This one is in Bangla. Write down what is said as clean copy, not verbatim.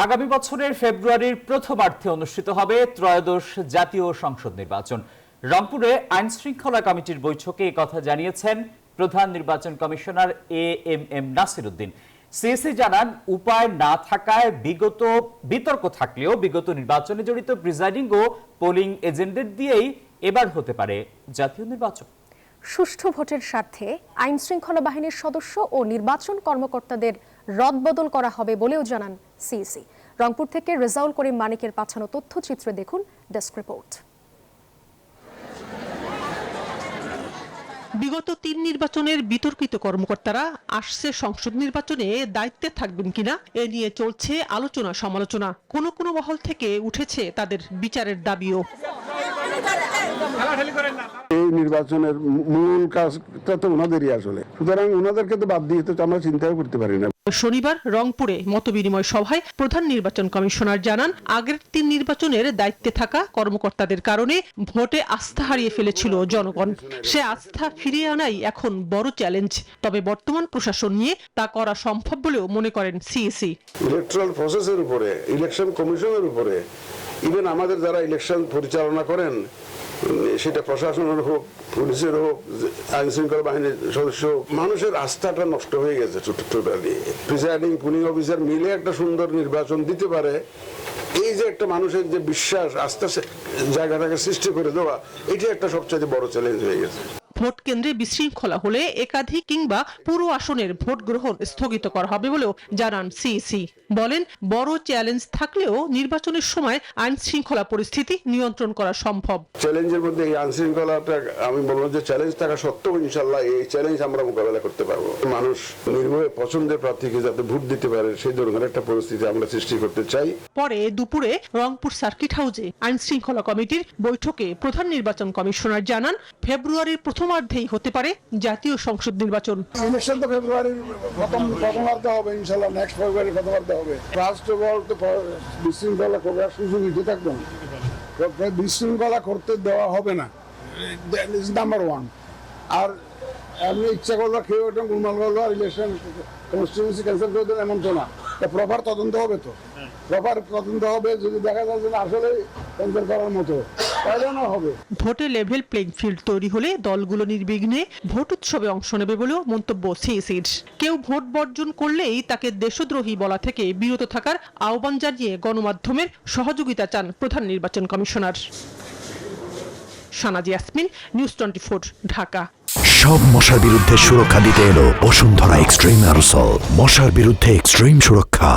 আগামী বছরের ফেব্রুয়ারির প্রথমার্ধে অনুষ্ঠিত হবে ত্রয়োদশ জাতীয় সংসদ নির্বাচন। রংপুরে আইন শৃঙ্খলা কমিটির বৈঠকে কথা জানিয়েছেন প্রধান নির্বাচন commissioner A M M Nasir Uddin. CEC জানান, উপায় না থাকায় বিতর্ক থাকলেও বিগত নির্বাচনে জড়িত প্রিজাইডিং ও পোলিং এজেন্টদের দিয়েই এবার হতে পারে জাতীয় নির্বাচন। সুষ্ঠু ভোটের স্বার্থে আইন শৃঙ্খলা বাহিনীর সদস্য ও নির্বাচন কর্মকর্তাদের রদবদল করা হবে বলেও জানান সিইসি। রংপুর থেকে রেজাউল করিম মানিকের পাঠানো তথ্যচিত্রে দেখুন ডেস্ক রিপোর্ট। বিগত ৩ নির্বাচনের বিতর্কিত কর্মকর্তারা আসছে সংসদ নির্বাচনে দায়িত্বে থাকবেন কিনা এ নিয়ে চলছে আলোচনা সমালোচনা। কোনো কোনো মহল থেকে উঠেছে তাদের বিচারের দাবিও। এই নির্বাচনের মূল কাজটা তো ওনাদেরই আসলে, সুতরাং ওনাদেরকে তো বাদ দিয়ে তো আমরা চিন্তাও করতে পারি না। শনিবার রংপুরে মতবিনিময় সভায় প্রধান নির্বাচন কমিশনার জানান, আগের ৩ নির্বাচনের দায়িত্বে থাকা কর্মকর্তাদের কারণে ভোটে আস্থা হারিয়ে ফেলেছিল জনগণ। সে আস্থা ফিরিয়ে আনাই এখন বড় চ্যালেঞ্জ। তবে বর্তমান প্রশাসন নিয়ে তা করা সম্ভব বলেও মনে করেন সিইসি। ইলেকট্রাল প্রসেসের উপরে, ইলেকশন কমিশনের উপরে, ইভেন আমাদের যারা ইলেকশন পরিচালনা করেন, সেটা প্রশাসনের হোক, পুলিশের হোক, আইন শৃঙ্খলা বাহিনীর সদস্য, মানুষের আস্থাটা নষ্ট হয়ে গেছে। টোটালি প্রিসাইডিং পুলিং অফিসার মিলে একটা সুন্দর নির্বাচন দিতে পারে, এই যে একটা মানুষের যে বিশ্বাস আস্থা জায়গাটাকে সৃষ্টি করে দেওয়া, এটি একটা সবচেয়ে বড় চ্যালেঞ্জ হয়ে গেছে। ভোট কেন্দ্রে বিশৃঙ্খলা হলে একাধিক কিংবা পুরো আসনের ভোট গ্রহণ স্থগিত করা হবে বলেও জানান সিইসি। বলেন, বড় চ্যালেঞ্জ থাকলেও নির্বাচনের সময় আইন শৃঙ্খলা পরিস্থিতি নিয়ন্ত্রণ করা সম্ভব। চ্যালেঞ্জের মধ্যে এই আইন শৃঙ্খলাটা আমি বলবো যে চ্যালেঞ্জ থাকা সত্ত্বেও ইনশাল্লাহ এই চ্যালেঞ্জ আমরা মোকাবেলা করতে পারবো। মানুষ নির্ভয়ে পছন্দের প্রার্থীকে যাতে ভোট দিতে পারে সেই ধরনের একটা পরিস্থিতি আমরা সৃষ্টি করতে চাই। পরে দুপুরে রংপুর সার্কিট হাউসে আইন শৃঙ্খলা কমিটির বৈঠকে প্রধান নির্বাচন কমিশনার জানান, ফেব্রুয়ারির প্রথমার্ধেই হতে পারে জাতীয় সংসদ নির্বাচন। ইলেকশন তো ফেব্রুয়ারির প্রথমার্ধে হবে ইনশাল্লাহ, নেক্সট ফেব্রুয়ারি প্রথমার্ধে হবে। ফার্স্ট অফ অল তো বিশৃঙ্খলা করার সুযোগ দিতে থাকবে না, বিশৃঙ্খলা করতে দেওয়া হবে না, নাম্বার ওয়ান। আর এমনি ইচ্ছা করলো কেউ একটা গুলমাল করলো আর ইলেকশন কনস্টিটিউয়েন্সি ক্যান্সেল করে দেন, এমন তো না। প্রপার তদন্ত হবে, তো প্রপার তদন্ত হবে। যদি দেখা যায় যে আসলে ক্যান্সেল করার মতো, তাহলে না হবে। ভোটে লেভেল প্লেইং ফিল্ড তৈরি হলে দলগুলো নির্বিঘ্নে ভোট উৎসবে অংশ নেবে বলেও মন্তব্য সিইসির। কেউ ভোট বর্জন করলেই তাকে দেশদ্রোহী বলা থেকে বিরত থাকার আহ্বান জানিয়ে গণমাধ্যমের সহযোগিতা চান প্রধান নির্বাচন কমিশনার। সানাজি ইয়াসমিন, নিউজ 24, ঢাকা। সব মশার বিরুদ্ধে সুরক্ষা দিতে এলো বসুন্ধরা এক্সট্রিম অ্যারোসল। মশার বিরুদ্ধে এক্সট্রিম সুরক্ষা।